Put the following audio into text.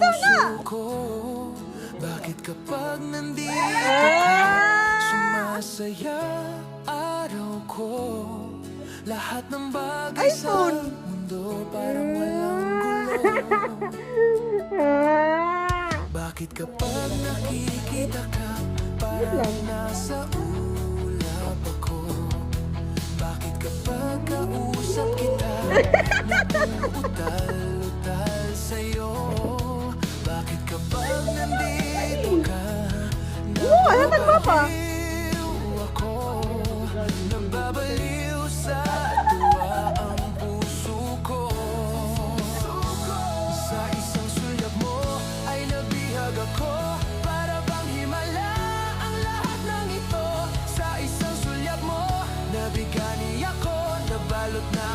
puso ko. Bakit kapag nandito ka, sumasaya araw ko. Lahat ng bagay sa mundo parang walang gulo. Bakit kapag nakikita ka, parang nasa ulap ako? Bakit kapag kausap kita, napuutal-utal sa'yo? Bakit kapag nandito ka, nababaliw ako? Nababaliw sa tuwa ang puso ko. Sa isang sulyap mo ay nabihag ako. Para bang himala ang lahat ng ito. Sa isang sulyap mo, nabigani ako. Nabalot na